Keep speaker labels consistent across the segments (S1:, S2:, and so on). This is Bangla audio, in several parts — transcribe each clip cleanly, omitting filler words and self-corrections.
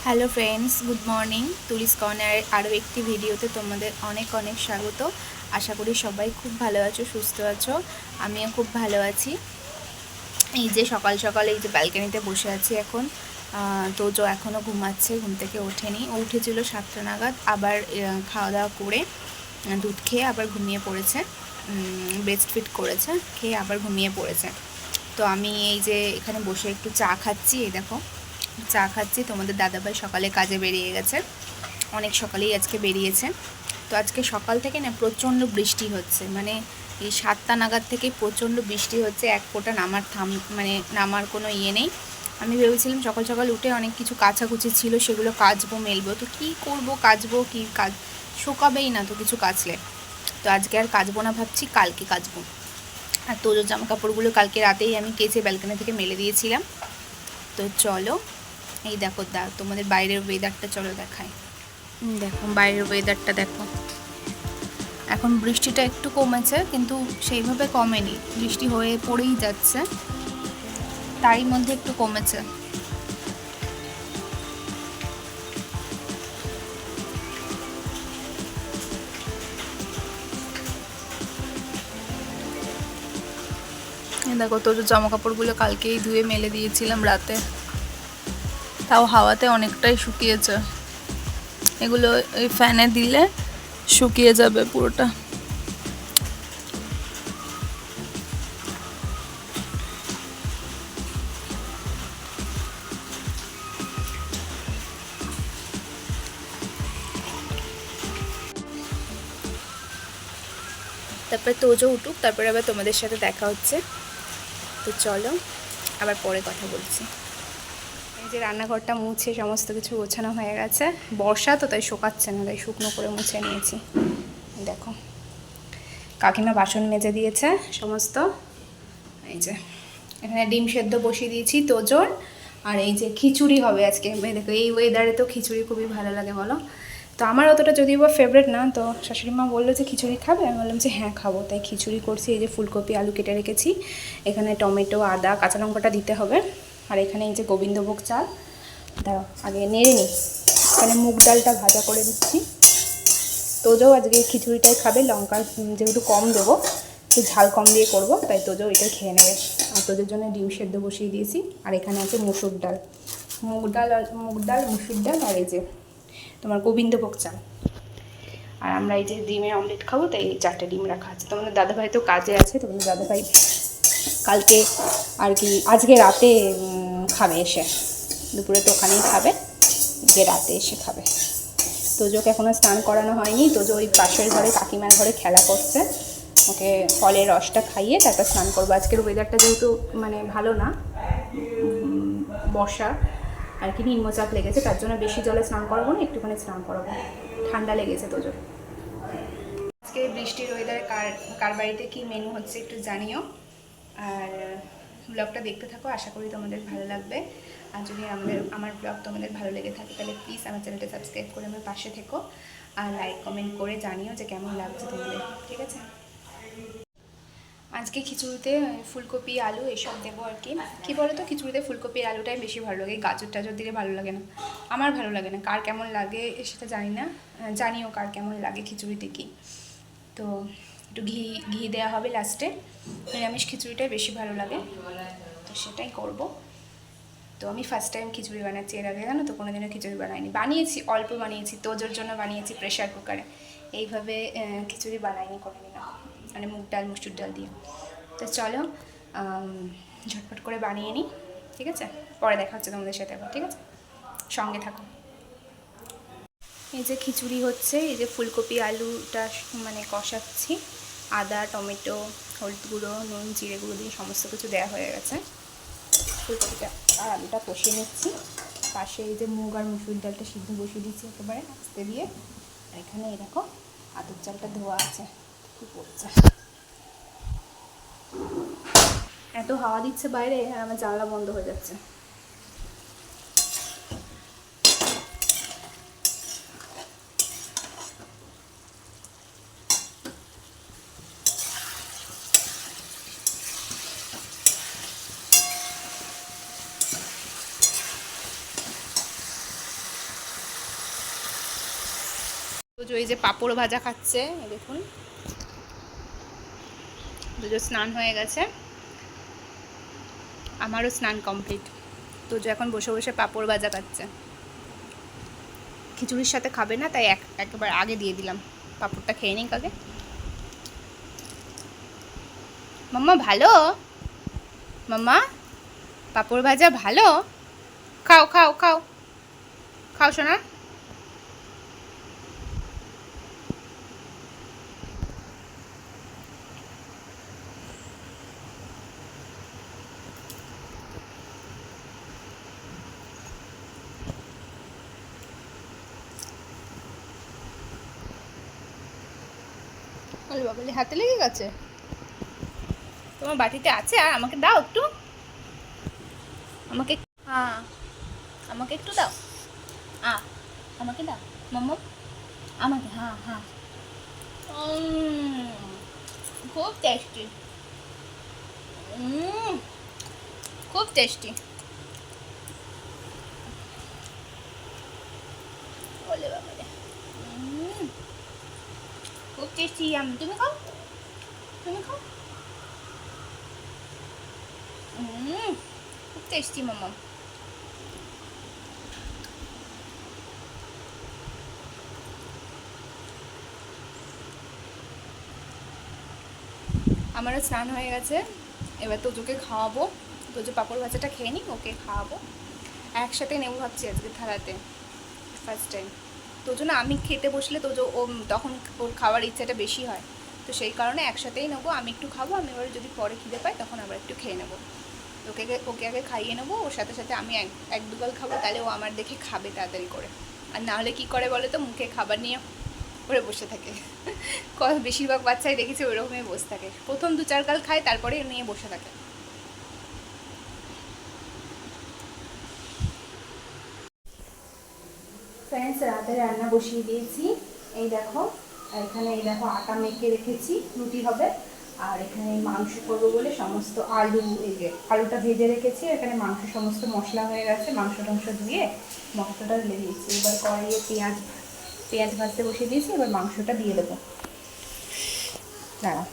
S1: Hello friends, good morning. তুলিস কর্নারের আরও একটি ভিডিওতে তোমাদের অনেক অনেক স্বাগত। আশা করি সবাই খুব ভালো আছো, সুস্থ আছো। আমিও খুব ভালো আছি। এই যে সকাল সকাল এই যে ব্যালকনিতে বসে আছি এখন। তোজো এখনও ঘুমাচ্ছে, ঘুম থেকে ওঠেনি। ও উঠেছিল 7টা নাগাদ, আবার খাওয়া দাওয়া করে দুধ খেয়ে আবার ঘুমিয়ে পড়েছে। ব্রেস্ট ফিড করেছে, খেয়ে আবার ঘুমিয়ে পড়েছে। তো আমি এই যে এখানে বসে একটু চা খাচ্ছি। এই দেখো চা খাচ্ছি। তোমাদের দাদাভাই সকালে কাজে বেরিয়ে গেছে, অনেক সকালেই আজকে বেরিয়েছে। তো আজকে সকাল থেকে না প্রচণ্ড বৃষ্টি হচ্ছে, মানে এই 7টা নাগাদ থেকে প্রচণ্ড বৃষ্টি হচ্ছে। এক ফোঁটা নামার কোনো ইয়ে নেই। আমি ভেবেছিলাম সকাল সকাল উঠে অনেক কিছু কাচাকুচি ছিল, সেগুলো কাচবো, মেলবো। তো কী করবো, কাচবো কি, কাজ শুকাবেই না তো কিছু কাচলে। তো আজকে আর কাচবো না, ভাবছি কালকে কাচবো। আর তোজোর জামা কাপড়গুলো কালকে রাতেই আমি কেচে ব্যালকনি থেকে মেলে দিয়েছিলাম। তো চলো, এই দেখো তোমাদের বাইরের ওয়েদারটা চলো দেখায়। দেখো বাইরের ওয়েদারটা দেখো। এখন বৃষ্টিটা একটু কমেছে, কিন্তু সেইভাবে কমেনি, বৃষ্টি হয়ে পড়েই যাচ্ছে, তারই মধ্যে একটু কমেছে। দেখো তোর জামা কাপড়গুলো কালকেই ধুয়ে মেলে দিয়েছিলাম রাতে, তাও হাওয়াতে অনেকটাই শুকিয়েছে। এগুলো এই ফ্যানে দিলে শুকিয়ে যাবে পুরোটা। তারপরে তোজো উঠুক, তারপরে আবার তোমাদের সাথে দেখা হচ্ছে। তো চলো, আবার পরে কথা বলছি। এই যে রান্নাঘরটা মুছে সমস্ত কিছু গোছানো হয়ে গেছে। বর্ষা তো তাই শোকাচ্ছে না, তাই শুকনো করে মুছে নিয়েছি। দেখো কাকিমা বাসন মেজে দিয়েছে সমস্ত। এই যে এখানে ডিম সেদ্ধ বসিয়ে দিয়েছি তোজোর। আর এই যে খিচুড়ি হবে আজকে। দেখো এই ওয়েদারে তো খিচুড়ি খুবই ভালো লাগে, বলো। তো আমার অতটা যদিও বা ফেভারিট না, তো শাশুড়ি মা বললো যে খিচুড়ি খাবে, আমি বললাম যে হ্যাঁ খাবো, তাই খিচুড়ি করছি। এই যে ফুলকপি আলু কেটে রেখেছি, এখানে টমেটো আদা কাঁচা লঙ্কাটা দিতে হবে। আর এখানে এই যে গোবিন্দভোগ চাল, দাঁড়াও আগে নেড়ে নিই। এখানে মুগ ডালটা ভাজা করে দিচ্ছি। তোজোও আজকে খিচুড়িটাই খাবে, লঙ্কা যেহেতু কম দেবো, একটু ঝাল কম দিয়ে করবো, তাই তোজো এটাই খেয়ে নেবে। আর তোদের জন্য ডিম সেদ্ধ বসিয়ে দিয়েছি। আর এখানে আছে মুসুর ডাল, মুগ ডাল মুসুর ডাল, আর এই যে তোমার গোবিন্দভোগ চাল। আর আমরা এই যে ডিমের অমলেট খাবো, তাই এই 4টে ডিম রাখা আছে। তোমাদের দাদাভাই তো কাজে আছে, তোমাদের দাদাভাই কালকে আর কি আজকে রাতে খাবে এসে, দুপুরে তো ওখানেই খাবে, আজকে রাতে এসে খাবে। তোজোকে এখনও স্নান করানো হয়নি। তোজো ওই পাশের ঘরে কাকিমার ঘরে খেলা করছে, ওকে ফলের রসটা খাইয়ে তারপর স্নান করবো। আজকের ওয়েদারটা যেহেতু মানে ভালো না, বর্ষা আর কি, নিম্নচাপ লেগেছে, তার জন্য বেশি জলে স্নান করাবো না, একটুখানি স্নান করাবো, ঠান্ডা লেগেছে তোজোর। আজকে বৃষ্টির ওয়েদারে কার কার বাড়িতে কী মেনু হচ্ছে একটু জানিও। আর ব্লগটা দেখতে থাকো, আশা করি তোমাদের ভালো লাগবে। আর যদি আমার ব্লগ তোমাদের ভালো লেগে থাকে, তাহলে প্লিজ আমার চ্যানেলটা সাবস্ক্রাইব করে আমার পাশে থেকো। আর লাইক কমেন্ট করে জানিও যে কেমন লাগছে তোমাদের, ঠিক আছে। আজকে খিচুড়িতে ফুলকপি আলু এসব দেবো আর কি। কী বলো তো, খিচুড়িতে ফুলকপি আলুটাই বেশি ভালো লাগে, গাজর টাজর দিলে ভালো লাগে না। আমার ভালো লাগে না, কার কেমন লাগে সেটা জানি না, জানিও কার কেমন লাগে খিচুড়িতে কি। তো একটু ঘি ঘি দেওয়া হবে লাস্টে। নিরামিষ খিচুড়িটাই বেশি ভালো লাগে, তো সেটাই করব। তো আমি ফার্স্ট টাইম খিচুড়ি বানাচ্ছি, এর আগে জানো তো কোনোদিনও খিচুড়ি বানাইনি। বানিয়েছি, অল্প বানিয়েছি, তোজোর জন্য বানিয়েছি প্রেশার কুকারে। এইভাবে খিচুড়ি বানাইনি কোনোদিনও, মানে মুগ ডাল মুসুর ডাল দিয়ে। তো চলো ঝটপট করে বানিয়ে নিই, ঠিক আছে। পরে দেখা হচ্ছে তোমাদের সাথে আবার, ঠিক আছে, সঙ্গে থাকো। এই যে খিচুড়ি হচ্ছে, এই যে ফুলকপি আলুটা মানে কষাচ্ছি। আদা টমেটো হলুদ গুঁড়ো নুন জিরে গুঁড়ো দিয়ে সমস্ত কিছু দেওয়া হয়ে গেছে। ফুলকপিটা আর আলুটা কষিয়ে নিচ্ছি। পাশে এই যে মুগ আর মুসুর ডালটা সিদ্ধ বসিয়ে দিচ্ছি একেবারে আস্তে দিয়ে। আর এখানে এই দেখো আতপ চালটা ধোয়া আছে, কি পড়ছে। এত হাওয়া দিচ্ছে বাইরে, আর আমার জানলা বন্ধ হয়ে যাচ্ছে। তো এই যে পাঁপড় ভাজা খাচ্ছে, দেখুন দুজো স্নান হয়ে গেছে, আমারও স্নান কমপ্লিট। তো এখন বসে বসে পাঁপড় ভাজা খাচ্ছে। খিচুড়ির সাথে খাবে না, তাই একবার আগে দিয়ে দিলাম। পাঁপড়টা খেয়ে নিক আগে। মাম্মা ভালো? মাম্মা পাঁপড় ভাজা ভালো? খাও খাও খাও খাও শোনা। বলে বাবলি হাতে লেগে গেছে? তোমার বাটিতে আছে, আর আমাকে দাও একটু, আমাকে। হ্যাঁ আমাকে একটু দাও, আমাকে দাও মাম্মা, আমাকে। হ্যাঁ হ্যাঁ, খুব টেস্টি, খুব টেস্টি। বলে বাবারে, খুব টেস্টি। তুমি খাও, তুমি খাও। খুব টেস্টি মাম্মা। আমারও স্নান হয়ে গেছে, এবার তোজোকে খাওয়াবো। তোজো পাঁপড় ভাজাটা খেয়ে নিই, ওকে খাওয়াবো। একসাথে নেবো ভাবছি আজকে থালাতে, ফার্স্ট টাইম। তোজো না, আমি খেতে বসলে তোজো তখন ওর খাওয়ার ইচ্ছাটা বেশি হয়, তো সেই কারণে একসাথেই নেবো। আমি একটু খাবো, আমি এবার যদি পরে খিদে পাই তখন আবার একটু খেয়ে নেবো। ওকে আগে খাইয়ে নেবো, ওর সাথে সাথে আমি এক দুগাল খাবো, তাহলে ও আমার দেখে খাবে তাড়াতাড়ি করে। আর নাহলে কী করে বলে তো, মুখে খাবার নিয়ে করে বসে থাকে। বেশিরভাগ বাচ্চাই দেখেছি ওইরকমই বসে থাকে, প্রথম 2-4 গাল খায়, তারপরে নিয়ে বসে থাকে। ফ্রেন্ডস, রাতে রান্না বসিয়ে দিয়েছি। এই দেখো, এখানে এই দেখো আটা মেখে রেখেছি, রুটি হবে। আর এখানে মাংস করবো বলে সমস্ত আলু, এই যে আলুটা ভেজে রেখেছি, এখানে মাংস সমস্ত মশলা হয়ে গেছে, মাংস টাংস ধুয়ে মশলাটা ঢেলে দিয়েছি। এবার কড়াইয়ে পেঁয়াজ ভাজতে বসিয়ে দিয়েছি, এবার মাংসটা দিয়ে দেবো। দাঁড়া,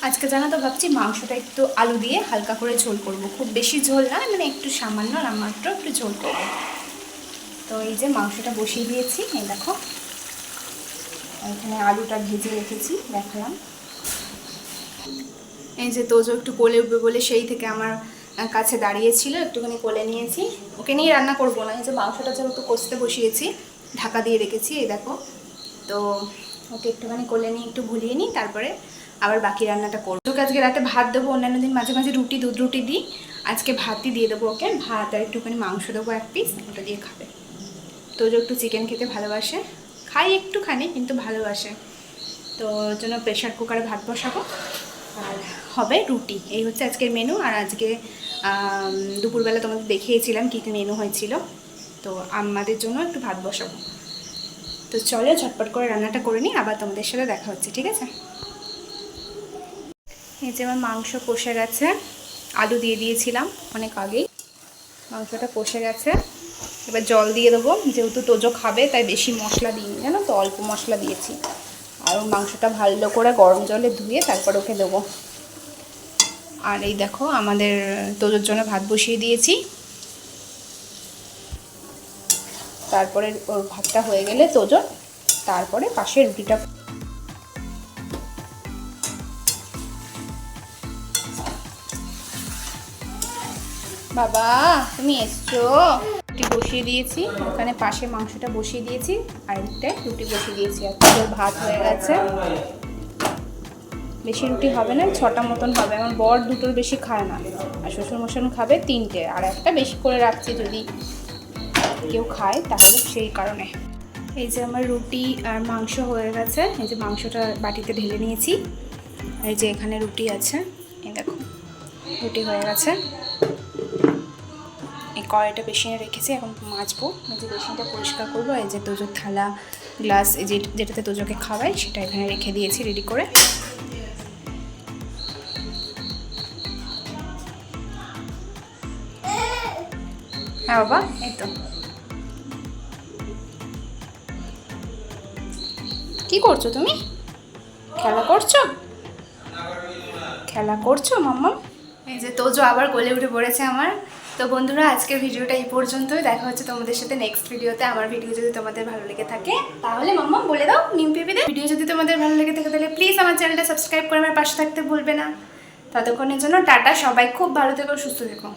S1: আজকে জানো তো ভাবছি মাংসটা একটু আলু দিয়ে হালকা করে ঝোল করব, খুব বেশি ঝোল না, মানে একটু সামান্য মাত্র একটু ঝোল করবো। তো এই যে মাংসটা বসিয়ে দিয়েছি, এই দেখো এখানে আলুটা ভেজে রেখেছি, দেখালাম। এই যে তোজো একটু কোলে উঠবে বলে সেই থেকে আমার কাছে দাঁড়িয়েছিল, একটুখানি কোলে নিয়েছি। ওকে নিয়ে রান্না করবো না, এই যে মাংসটা যেহেতু কষতে বসিয়েছি, ঢাকা দিয়ে রেখেছি, এই দেখো। তো ওকে একটুখানি কোলে নিয়ে একটু ভুলিয়ে নিই, তারপরে আবার বাকি রান্নাটা করবো। ওকে আজকে রাতে ভাত দেবো, অন্যান্য দিন মাঝে মাঝে দুধ রুটি দিই, আজকে ভাতই দিয়ে দেবো ওকে। ভাত আর একটুখানি মাংস দেবো 1 পিস, ওটা দিয়ে খাবে। তোজো একটু চিকেন খেতে ভালোবাসে, খাই একটুখানি কিন্তু ভালোবাসে, তো ওর জন্য প্রেশার কুকারে ভাত বসাবো আর হবে রুটি। এই হচ্ছে আজকের মেনু। আর আজকে দুপুরবেলা তোমাদের দেখিয়েছিলাম কী কী মেনু হয়েছিল, তো আমাদের জন্য একটু ভাত বসাবো। তো চলো ঝটপট করে রান্নাটা করে নিই, আবার তোমাদের সাথে দেখা হচ্ছে, ঠিক আছে? এই যে আমার মাংস কষে গেছে, আলু দিয়ে দিয়েছিলাম অনেক আগেই, মাংসটা কষে গেছে। এবার জল দিয়ে দেবো, যেহেতু তোজো খাবে তাই বেশি মশলা দিইনি, জানো তো, অল্প মশলা দিয়েছি। আর মাংসটা ভালো করে গরম জলে ধুয়ে তারপর ওকে দেবো। আর এই দেখো আমাদের তোজোর জন্য ভাত বসিয়ে দিয়েছি, তারপরে ওর ভাতটা হয়ে গেলে তোজো তারপরে পাশে রুটিটা। বাবা তুমি এসছো? রুটি বসিয়ে দিয়েছি, ওখানে পাশে মাংসটা বসিয়ে দিয়েছি, আর একটাই রুটি বসিয়ে দিয়েছি। আর তোর ভাত হয়ে গেছে। বেশি রুটি হবে না, 6টা মতন হবে। আমার বর 2টোর বেশি খায় না, আর শ্বশুরমশাই খাবে 3টে, আর একটা বেশি করে রাখছি যদি কেউ খায় তাহলে, সেই কারণে। এই যে আমার রুটি আর মাংস হয়ে গেছে, এই যে মাংসটা বাটিতে ঢেলে নিয়েছি, এই যে এখানে রুটি আছে, এই দেখো রুটি হয়ে গেছে। এই কড়াইটা বেসিনে রেখেছি, এখন মাজবো, যে বেসিনটা পরিষ্কার করবো। এই যে তোজোর থালা গ্লাস, এই যেটাতে তোজোকে খাওয়াই সেটা এখানে রেখে দিয়েছি রেডি করে। হ্যাঁ বাবা, এই তো কি করছো তুমি? খেলা করছো? খেলা করছো মাম্মা? এই যে তোজো আবার কোলে উঠে পড়েছে আমার। তো বন্ধুরা, আজকের ভিডিওটা এই পর্যন্তই। দেখা হচ্ছে তোমাদের সাথে নেক্সট ভিডিওতে। আমার ভিডিও যদি তোমাদের ভালো লেগে থাকে তাহলে মাম্মা বলে দাও নিম পিপিদের। ভিডিও যদি তোমাদের ভালো লেগে থাকে তাহলে প্লিজ আমার চ্যানেলটা সাবস্ক্রাইব করে আমার পাশে থাকতে ভুলবে না। ততক্ষণের জন্য টাটা, সবাই খুব ভালো থেকো, সুস্থ থেকো।